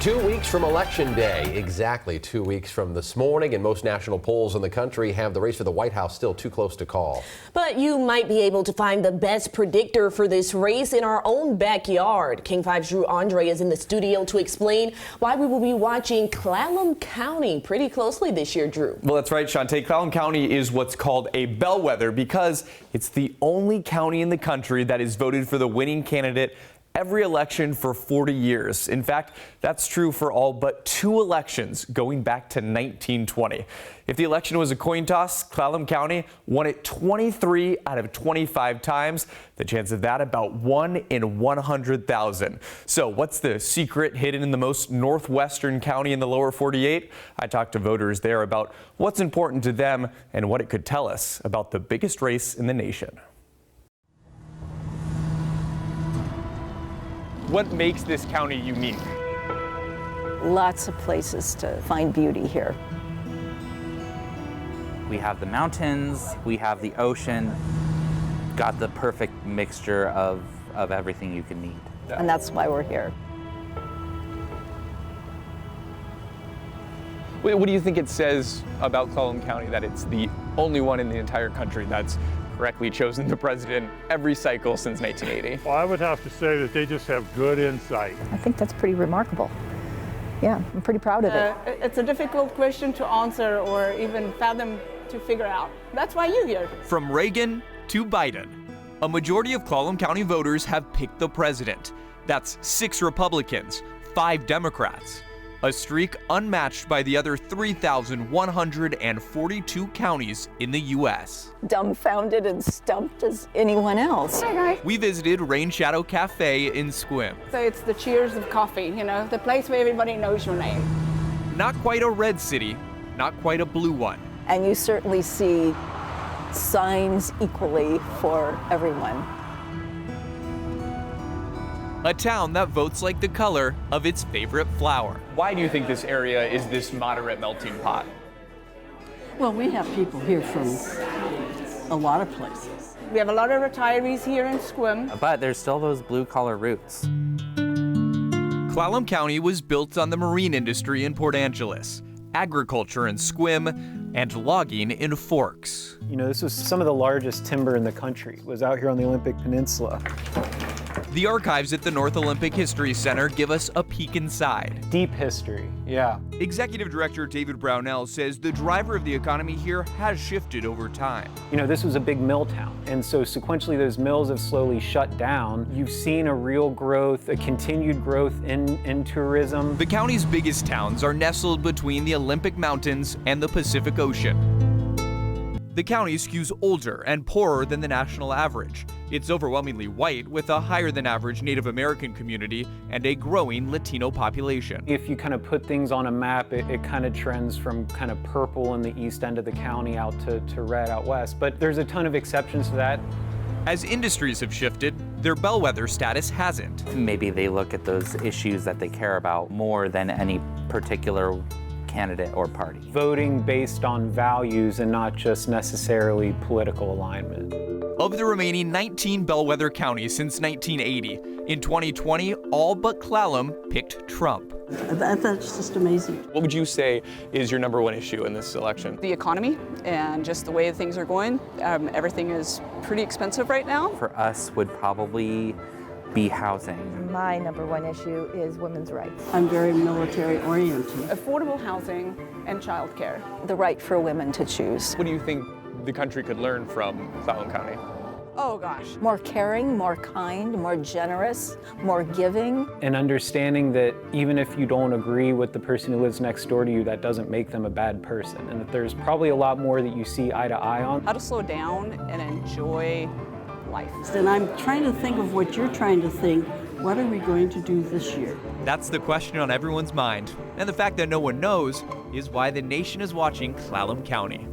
2 weeks from Election Day, exactly 2 weeks from this morning, and most national polls in the country have the race for the White House still too close to call. But you might be able to find the best predictor for this race in our own backyard. King 5's Drew Andre is in the studio to explain why we will be watching Clallam County pretty closely this year, Drew. Well, that's right, Shantae. Clallam County is what's called a bellwether because it's the only county in the country that is voted for the winning candidate every election for 40 years. In fact, that's true for all but 2 elections going back to 1920. If the election was a coin toss, Clallam County won it 23 out of 25 times. The chance of that about 1 in 100,000. So what's the secret hidden in the most northwestern county in the lower 48? I talked to voters there about what's important to them and what it could tell us about the biggest race in the nation. What makes this county unique? Lots of places to find beauty here. We have the mountains, we have the ocean, got the perfect mixture of everything you can need. And that's why we're here. What do you think it says about Clallam County that it's the only one in the entire country that's correctly chosen the president every cycle since 1980? Well, I would have to say that they just have good insight. I think that's pretty remarkable. Yeah, I'm pretty proud of it. It's a difficult question to answer or even fathom to figure out. That's why you're here. From Reagan to Biden, a majority of Clallam County voters have picked the president. That's 6 Republicans, 5 Democrats. A streak unmatched by the other 3,142 counties in the U.S. Dumbfounded and stumped as anyone else. We visited Rain Shadow Cafe in Sequim. So it's the cheers of coffee, you know, the place where everybody knows your name. Not quite a red city, not quite a blue one. And you certainly see signs equally for everyone. A town that votes like the color of its favorite flower. Why do you think this area is this moderate melting pot? Well, we have people here from a lot of places. We have a lot of retirees here in Sequim. But there's still those blue-collar roots. Clallam County was built on the marine industry in Port Angeles, agriculture in Sequim, and logging in Forks. You know, this was some of the largest timber in the country. It was out here on the Olympic Peninsula. The archives at the North Olympic History Center give us a peek inside. Deep history, yeah. Executive Director David Brownell says the driver of the economy here has shifted over time. You know, this was a big mill town, and so sequentially those mills have slowly shut down. You've seen a real growth, a continued growth in tourism. The county's biggest towns are nestled between the Olympic Mountains and the Pacific Ocean. The county skews older and poorer than the national average. It's overwhelmingly white with a higher than average Native American community and a growing Latino population. If you kind of put things on a map, it kind of trends from kind of purple in the east end of the county out to red out west. But there's a ton of exceptions to that. As industries have shifted, their bellwether status hasn't. Maybe they look at those issues that they care about more than any particular candidate or party. Voting based on values and not just necessarily political alignment. Of the remaining 19 bellwether counties since 1980, in 2020, all but Clallam picked Trump. That's just amazing. What would you say is your number one issue in this election? The economy and just the way things are going. Everything is pretty expensive right now. For us would probably be housing. My number one issue is women's rights. I'm very military oriented. Affordable housing and childcare. The right for women to choose. What do you think the country could learn from Clallam County? Oh gosh. More caring, more kind, more generous, more giving. And understanding that even if you don't agree with the person who lives next door to you, that doesn't make them a bad person. And that there's probably a lot more that you see eye to eye on. How to slow down and enjoy life. And I'm trying to think of what you're trying to think. What are we going to do this year? That's the question on everyone's mind. And the fact that no one knows is why the nation is watching Clallam County.